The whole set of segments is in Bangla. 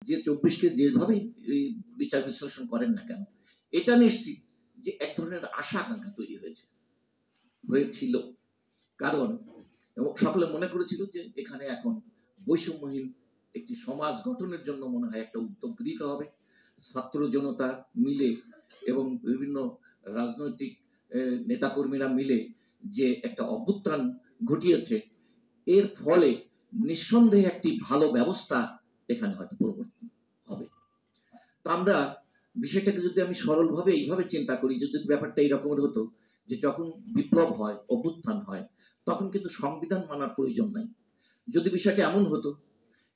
যে 24কে যেভাবেই বিচার বিশ্লেষণ করেন না কেন, এটা নিশ্চিত যে এক ধরনের আশা আকাঙ্ক্ষা তৈরি হয়েছিল। কারণ সকলে মনে করেছিল যে এখানে এখন বৈষম্যহীন একটি সমাজ গঠনের জন্য মনে হয় একটা উদ্যোগ গৃহীত হবে, ছাত্র জনতা মিলে এবং বিভিন্ন রাজনৈতিক নেতাকর্মীরা মিলে যে একটা অভ্যুত্থান ঘটিয়েছে, এর ফলে নিঃসন্দেহে একটি ভালো ব্যবস্থা এখানে হয়তো পরিবর্তন হবে। তো আমরা বিষয়টাকে যদি আমি সরলভাবে এইভাবে চিন্তা করি, যদি ব্যাপারটা এইরকমের হতো যে যখন বিপ্লব হয়, অভ্যুত্থান হয়, তখন কিন্তু সংবিধান মানার প্রয়োজন নাই। যদি বিষয়টা এমন হতো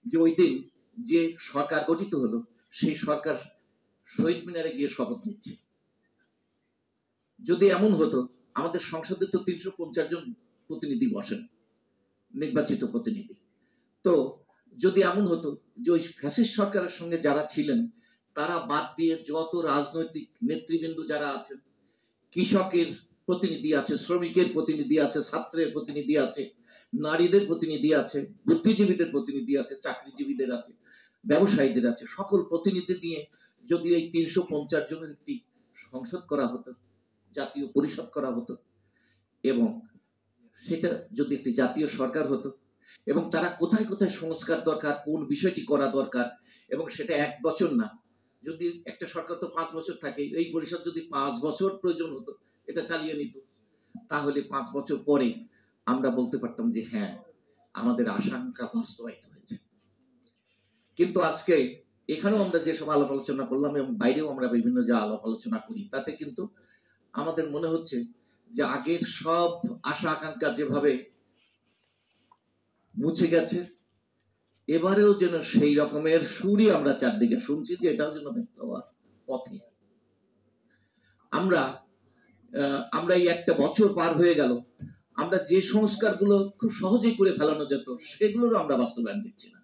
যে ওই দিন যে সরকার গঠিত হলো, সেই সরকার শহীদ মিনারে গিয়ে শপথ নিচ্ছে, যদি এমন হতো, আমাদের সংসদে তো 350 জন প্রতিনিধি বসেন, নির্বাচিত প্রতিনিধি, তো যদি এমন হতো যে ওই ফ্যাসিস্ট সরকারের সঙ্গে যারা ছিলেন তারা বাদ দিয়ে যত রাজনৈতিক নেতৃবৃন্দ যারা আছেন, কৃষকের প্রতিনিধি আছে, শ্রমিকের প্রতিনিধি আছে, ছাত্রের প্রতিনিধি আছে, নারীদের প্রতিনিধি আছে, বুদ্ধিজীবীদের প্রতিনিধি আছে, চাকরিজীবীদের আছে, ব্যবসায়ীদের আছে, সকল প্রতিনিধি নিয়ে যদি এই 350 জনের একটি সংসদ করা হতো, জাতীয় পরিষদ করা হতো, এবং সেটা যদি একটি জাতীয় সরকার হতো, এবং তারা কোথায় কোথায় সংস্কার দরকার, কোন বিষয়টি করা দরকার, এবং সেটা 1 বছর না, যদি একটা সরকার তো 5 বছর থাকে, এই পরিষদ যদি 5 বছর প্রয়োজন হতো এটা চালিয়ে নিত, তাহলে 5 বছর পরে আমরা বলতে পারতাম যে হ্যাঁ, আমাদের আশঙ্কা বাস্তবায়িত হয়েছে। কিন্তু আজকে এখানেও আমরা যেসব আলাপ আলোচনা করলাম এবং বাইরেও আমরা বিভিন্ন যে আলাপ আলোচনা করি, তাতে কিন্তু আমাদের মনে হচ্ছে যে আগের সব আশা আকাঙ্ক্ষা যেভাবে মুছে গেছে, এবারেও যেন সেই রকমের সুরই আমরা চারদিকে শুনছি যে এটাও যেন ব্যক্ত হওয়ার পথে। আমরা এই একটা বছর পার হয়ে গেল, আমরা যে সংস্কারগুলো খুব সহজেই করে ফেলানো যেত সেগুলোরও আমরা বাস্তবায়ন দিচ্ছি না।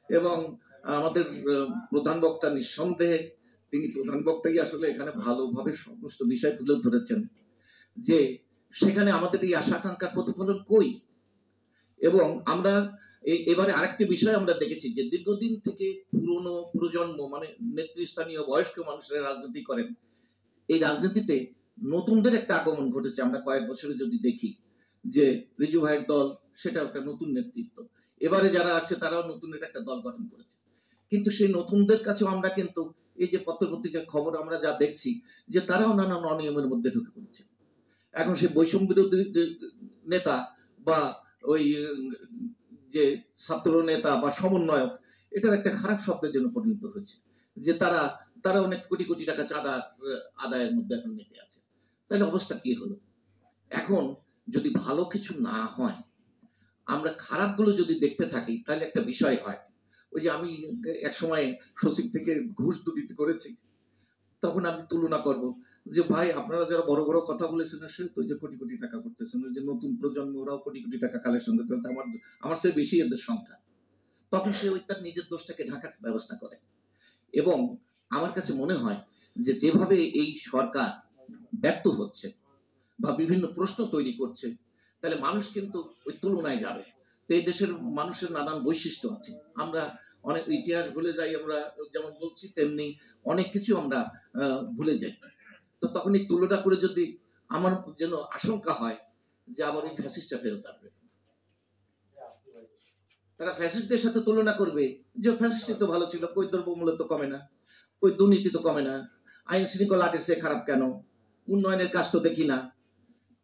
এবং আমাদের প্রধান বক্তা নিঃসন্দেহে তিনি প্রধান বক্তাই আসলে এখানে ভালোভাবে সমস্ত বিষয় তুলে ধরেছেন যে সেখানে আমাদের এই আশা আকাঙ্ক্ষার প্রতিফলন কই। এবং আমরা এবারে আরেকটি বিষয় আমরা দেখেছি যে দীর্ঘদিন থেকে পুরনো প্রজন্ম মানে নেতৃস্থানীয় বয়স্ক মানুষেরা রাজনীতি করেন, এই রাজনীতিতে নতুনদের একটা আগমন ঘটেছে। আমরা কয়েক বছরে যদি দেখি যে রিজু ভাইয়ের দল, সেটা একটা নতুন নেতৃত্ব, এবারে যারা আছে তারাও নতুন একটা দল গঠন করেছে। কিন্তু সেই নতুনদের কাছেও আমরা কিন্তু এই যে পত্রপত্রিকার খবর আমরা যা দেখছি যে তারাও নানান অনিয়মের মধ্যে ঢুকে পড়েছে। এখন সে বৈষম্য বিরোধী নেতা বা ওই যে ছাত্র নেতা বা সমন্বয়ক, এটা একটা খারাপ শব্দের জন্য পরিণত হয়েছে, যে তারা অনেক কোটি কোটি টাকা চাঁদা আদায়ের মধ্যে এখন মেতে আছে। তাহলে অবস্থা কি হলো? এখন যদি ভালো কিছু না হয়, আমরা খারাপগুলো যদি দেখতে থাকি, তাহলে একটা বিষয় হয়, ওই যে আমি এক সময় সচিব থেকে ঘুষ দুর্নীতি করেছি, তখন আমি তুলনা করব যে ভাই আপনারা যারা বড় বড় কথা বলেছেন সে তো যে কোটি কোটি টাকা করতেছেন, ওই যে নতুন প্রজন্ম ওরাও কোটি কোটি টাকা কালেকশন করতে, আমার চেয়ে বেশি এদের সংখ্যা। তখন সে ওই তার নিজের দোষটাকে ঢাকার ব্যবস্থা করে। এবং আমার কাছে মনে হয় যে যেভাবে এই সরকার ব্যর্থ হচ্ছে বা বিভিন্ন প্রশ্ন তৈরি করছে, তাহলে মানুষ কিন্তু ওই তুলনায় যাবে। তো এই দেশের মানুষের নানান বৈশিষ্ট্য আছে, আমরা অনেক ইতিহাস ভুলে যাই, আমরা যেমন বলছি তেমনি অনেক কিছু আমরা ভুলে যাই। তো তখন এই তুলনা করে যদি আমার যেন আশঙ্কা হয় যে আবার এই ফ্যাসিস্টটা ফেরত আসবে, তারা ফ্যাসিস্টদের সাথে তুলনা করবে যে ফ্যাসিস্ট তো ভালো ছিল, কই দ্রব্যমূল্য তো কমে না, কই দুর্নীতি তো কমে না, আইন শৃঙ্খলা আগের চেয়ে খারাপ কেন, উন্নয়নের কাজ তো দেখি না।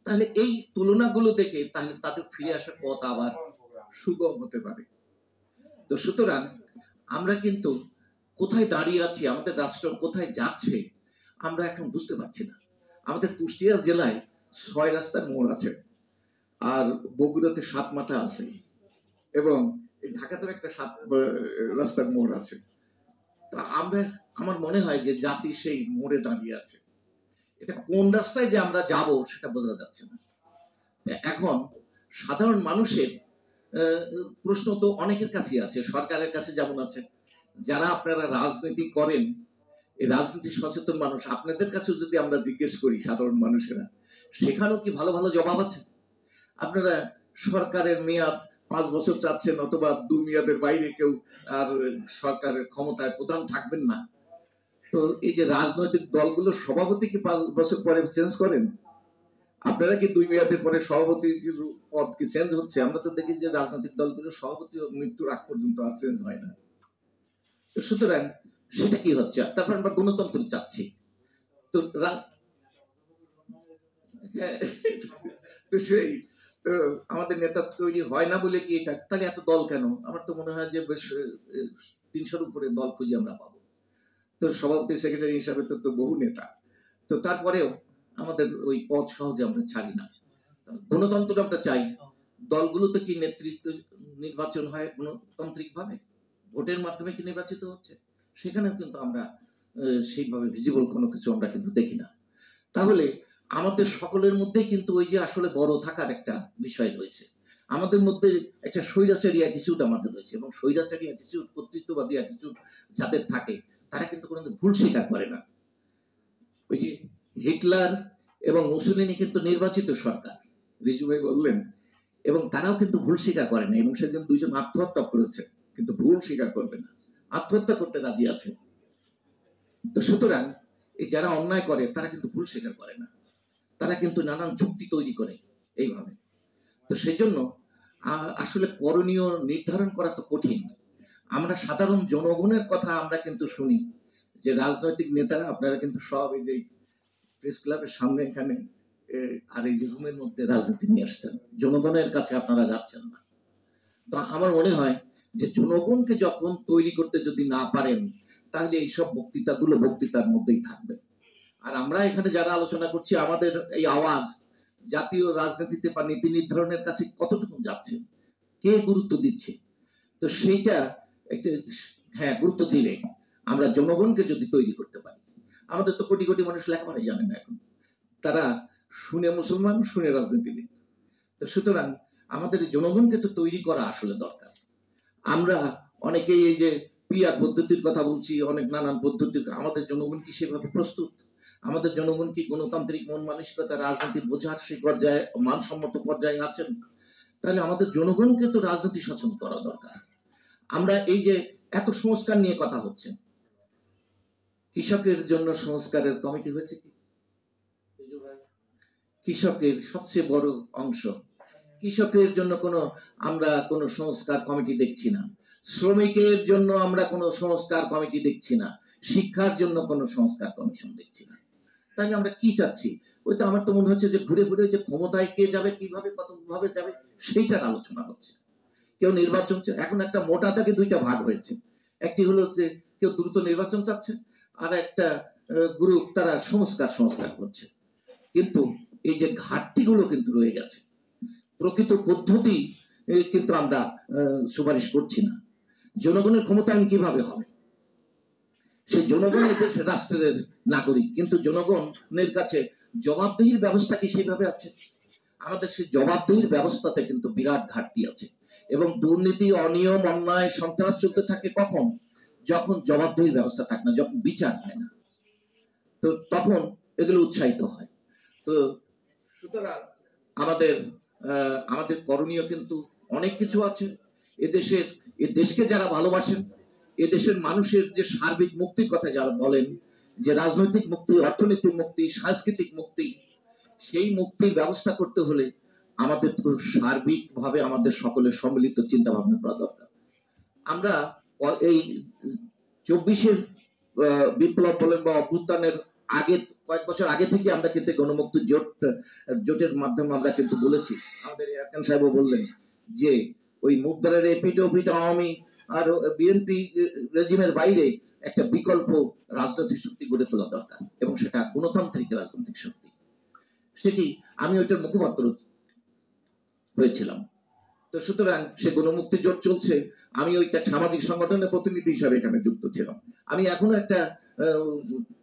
তাহলে এই তুলনাগুলো দেখে তাহলে তাদের ফিরে আসার পথ আবার সুগম হতে পারে। তো সুতরাং আমরা কিন্তু কোথায় দাঁড়িয়ে আছি, আমাদের রাষ্ট্র কোথায় যাচ্ছে আমরা এখন বুঝতে পারছি না। আমাদের কুষ্টিয়া জেলায় 6 রাস্তার মোড় আছে, আর বগুড়াতে 7 মাথা আছে, এবং ঢাকাতেও একটা 7 রাস্তার মোড় আছে। তা আমার মনে হয় যে জাতি সেই মোড়ে দাঁড়িয়ে আছে, এটা কোন রাস্তায় যে আমরা যাব সেটা বোঝা যাচ্ছে না। এখন সাধারণ মানুষের প্রশ্ন তো অনেকের কাছে আছে, সরকারের কাছে যেমন আছে, যারা আপনারা রাজনীতি করেন, এই রাজনীতি সচেতন মানুষ, আপনাদের কাছে যদি আমরা জিজ্ঞেস করি সাধারণ মানুষেরা, সেখানেও কি ভালো ভালো জবাব আছে? আপনারা সরকারের মেয়াদ 5 বছর চাচ্ছেন, অথবা 2 মেয়াদের বাইরে কেউ আর সরকারের ক্ষমতায় প্রধান থাকবেন না। তো এই যে রাজনৈতিক দলগুলোর সভাপতি কি 5 বছর পরে চেঞ্জ করেন? আপনারা কি 2 মেয়াদের পরে সভাপতি পদ কি চেঞ্জ হচ্ছে? আমরা তো দেখি যে রাজনৈতিক দলগুলোর সভাপতি মৃত্যুর আগ পর্যন্ত আর চেঞ্জ হয় না। তো সুতরাং সেটা কি হচ্ছে? তারপর আমরা গণতন্ত্র চাচ্ছি। তো হ্যাঁ, তো সেই তো আমাদের নেতা তৈরি হয় না বলে কি এটা, তাহলে এত দল কেন? আমার তো মনে হয় যে বেশ 300-র উপরে দল খুঁজে আমরা পাবো। তো সভাপতি সেক্রেটারি হিসাবে তো বহু নেতা। তো তারপরেও আমাদের ওই পদ সহজে আমরা ছাড়ি না। গণতন্ত্র আমরা চাই। দলগুলো তো কি নেতৃত্ব নির্বাচন হয় গণতান্ত্রিক ভাবে, ভোটের মাধ্যমে কি নির্বাচিত হচ্ছে? সেখানেও কিন্তু আমরা সেইভাবে ভিজিবল কোনো কিছু আমরা কিন্তু দেখি না। তাহলে আমাদের সকলের মধ্যে কিন্তু ওই যে আসলে বড় থাকার একটা বিষয় রয়েছে। আমাদের মধ্যে একটা স্বৈরাচারী অ্যাটিটিউড আমাদের রয়েছে, এবং স্বৈরাচারী অ্যাটিটিউড, কর্তৃত্ববাদী অ্যাটিটিউড যাদের থাকে তারা কিন্তু কোনো ভুল স্বীকার করে না। ওই যে হিটলার এবং মুসলিনি কিন্তু নির্বাচিত সরকার, রিজু ভাই বললেন, এবং তারাও কিন্তু ভুল স্বীকার করে না, এবং সেজন্য 2জন আত্মহত্যা করেছে, কিন্তু ভুল স্বীকার করবে না, আত্মহত্যা করতে রাজি আছে। তো সুতরাং এই যারা অন্যায় করে তারা কিন্তু ভুল স্বীকার করে না, তারা কিন্তু নানান যুক্তি তৈরি করে এইভাবে। তো সেই জন্য আসলে করণীয় নির্ধারণ করা তো কঠিন। আমরা সাধারণ জনগণের কথা আমরা কিন্তু শুনি যে রাজনৈতিক নেতারা, আপনারা কিন্তু সব এই যে প্রেস ক্লাবের সামনে এখানে আর এই যে রুমের মধ্যে রাজনীতি নিয়ে আসছেন, জনগণের কাছে আপনারা যাচ্ছেন না। তো আমার মনে হয় যে জনগণকে যখন তৈরি করতে যদি না পারেন, তাহলে এইসব বক্তৃতাগুলো বক্তৃতার মধ্যেই থাকবে। আর আমরা এখানে যারা আলোচনা করছি, আমাদের এই আওয়াজ জাতীয় রাজনীতিতে বা নীতি নির্ধারণের কাছে কতটুকু যাচ্ছে, কে গুরুত্ব দিচ্ছে? তো সেইটা একটা, হ্যাঁ, গুরুত্ব দিলে আমরা জনগণকে যদি তৈরি করতে পারি। আমাদের তো কোটি কোটি মানুষ লেখাপড়াই জানে না এখন, তারা শুনে মুসলমান, শুনে রাজনীতিবিদ। তো সুতরাং আমাদের জনগণকে তো তৈরি করা আসলে দরকার। আমরা অনেকেই এই যে পিয়ার পদ্ধতির কথা বলছি, অনেক নানান পদ্ধতির, আমাদের জনগণ কি সেভাবে প্রস্তুত? আমাদের জনগণ কি গণতান্ত্রিক মন মানসিকতা, রাজনীতি বোঝার সেই পর্যায়ে, মানসম্মত পর্যায়ে আছেন? তাহলে আমাদের জনগণকে তো রাজনীতি সচেতন করা দরকার। আমরা এই যে এত সংস্কার নিয়ে কথা হচ্ছে, কৃষকের জন্য সংস্কারের কমিটি হয়েছে কি? কৃষকের সবচেয়ে বড় অংশ, কৃষকের জন্য আমরা কোনো সংস্কার কমিটি দেখছি না। শ্রমিকের জন্য আমরা কোনো সংস্কার কমিটি দেখছি না। শিক্ষার জন্য কোনো সংস্কার কমিশন দেখছি না। তাহলে আমরা কি চাচ্ছি? ওই তো আমার তো মনে হচ্ছে যে ঘুরে ঘুরে যে ক্ষমতায় কে যাবে, কিভাবে, কতভাবে যাবে, সেইটার আলোচনা হচ্ছে। কেউ নির্বাচন চায়, এখন একটা মোটা দাগে 2টা ভাগ হয়েছে। একটি হলো যে কেউ দ্রুত নির্বাচন চাচ্ছে, আর একটা গ্রুপ তারা সংস্কার করছে। কিন্তু এই যে ঘাটতিগুলো কিন্তু রয়ে গেছে, প্রকৃত পদ্ধতি কিন্তু আমরা সুপারিশ করছি না। জনগণের ক্ষমতায়ন কিভাবে হবে? সেই জনগণ এদের রাষ্ট্রের নাগরিক, কিন্তু জনগণের কাছে জবাবদিহির ব্যবস্থা কি সেইভাবে আছে? আমাদের সেই জবাবদিহির ব্যবস্থাতে কিন্তু বিরাট ঘাটতি আছে, এবং দুর্নীতি, অনিয়ম, অন্যায়, সন্ত্রাস চলতে থাকে কখন? যখন জবাবদিহির ব্যবস্থা থাকে না, যখন বিচার হয় না, তো তখন এগুলো উৎসাহিত হয়। তো সুতরাং আমাদের আমাদের করণীয় কিন্তু অনেক কিছু আছে। এ দেশকে যারা ভালোবাসেন, এ দেশের মানুষের যে সার্বিক মুক্তির কথা যারা বলেন, যে রাজনৈতিক মুক্তি, অর্থনৈতিক মুক্তি, সাংস্কৃতিক মুক্তি, সেই মুক্তির ব্যবস্থা করতে হলে আমাদের তো সার্বিকভাবে আমাদের সকলের সম্মিলিত চিন্তা ভাবনা করা দরকার। আমরা এই 24-এর বিপ্লব বলেন বা অভ্যুত্থানের আগে, কয়েক বছর আগে থেকে আমরা কিন্তু গণমুক্তি জোটের মাধ্যমে আমরা কিন্তু বলেছি, আমাদের এরকান সাহেবও বললেন যে ওই মুখদারের এপিট ওপিট আওয়ামী আর বিএনপি রেজিমের বাইরে একটা বিকল্প রাজনৈতিক শক্তি গড়ে তোলা দরকার, এবং সেটা গণতান্ত্রিক রাজনৈতিক শক্তি। সেটি আমি ওইটার মুখপাত্র হয়েছিলাম। তো সুতরাং সে গণমুক্তি জোট চলছে, আমি ওইটা সামাজিক সংগঠনের প্রতিনিধি হিসাবে এখানে যুক্ত ছিলাম। আমি এখনো একটা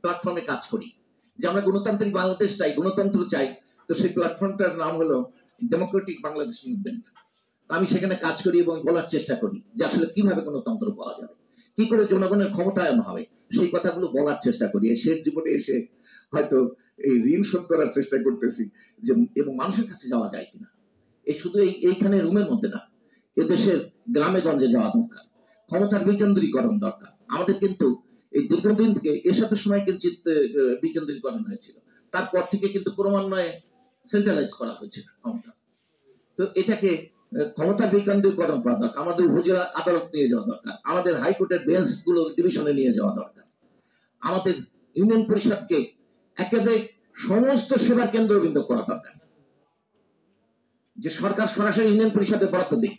প্ল্যাটফর্মে কাজ করি যে আমরা গণতান্ত্রিক বাংলাদেশ চাই, গণতন্ত্র চাই। তো সেই প্ল্যাটফর্মটার নাম হলো ডেমোক্রেটিক বাংলাদেশ মুভমেন্ট। আমি সেখানে কাজ করি এবং বলার চেষ্টা করি যে আসলে কিভাবে গণতন্ত্র পাওয়া যাবে, কি করে জনগণের ক্ষমতায়ন হবে, সেই কথাগুলো বলার চেষ্টা করি। শেষ জীবনে এসে হয়তো এই ঋণ শোধ করার চেষ্টা করতেছি যে, এবং মানুষের কাছে যাওয়া যায় কিনা, এই শুধু এইখানে রুমের মধ্যে না, এদেশের গ্রামে গঞ্জে যাওয়া দরকার, ক্ষমতার বিকেন্দ্রীকরণ দরকার। আমাদের কিন্তু এই দীর্ঘদিন থেকে এর সাথে সময় কিঞ্চিত বিকেন্দ্রীকরণ হয়েছিল, তারপর থেকে কিন্তু ক্রমান্বয়ে সেন্ট্রালাইজ করা হয়েছে ক্ষমতা। তো এটাকে ক্ষমতা বিকেন্দ্রীকরণ করা দরকার। আমাদের উপজেলা আদালত নিয়ে যাওয়া দরকার, আমাদের হাইকোর্টের বেঞ্চ গুলো ডিভিশনে নিয়ে যাওয়া দরকার, আমাদের ইউনিয়ন পরিষদকে একেবারে সমস্ত সেবার কেন্দ্রবিন্দু করা দরকার, যে সরকার সরাসরি ইউনিয়ন পরিষদে বরাদ্দ দিক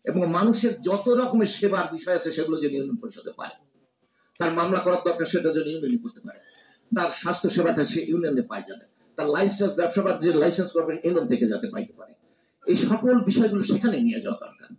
এবং মানুষের যত রকমের সেবার বিষয় আছে সেগুলো যেন ইউনিয়ন পরিষদে পায়। তার মামলা করার দরকার সেটা যেন ইউনিয়নে করতে পারে, তার স্বাস্থ্য সেবাটা সে ইউনিয়নে পায় যাতে, তার লাইসেন্স ব্যবসা বাণিজ্যের লাইসেন্স করবেন ইউনিয়ন থেকে যাতে পাইতে পারে। এই সকল বিষয়গুলো সেখানে নিয়ে যাওয়া দরকার।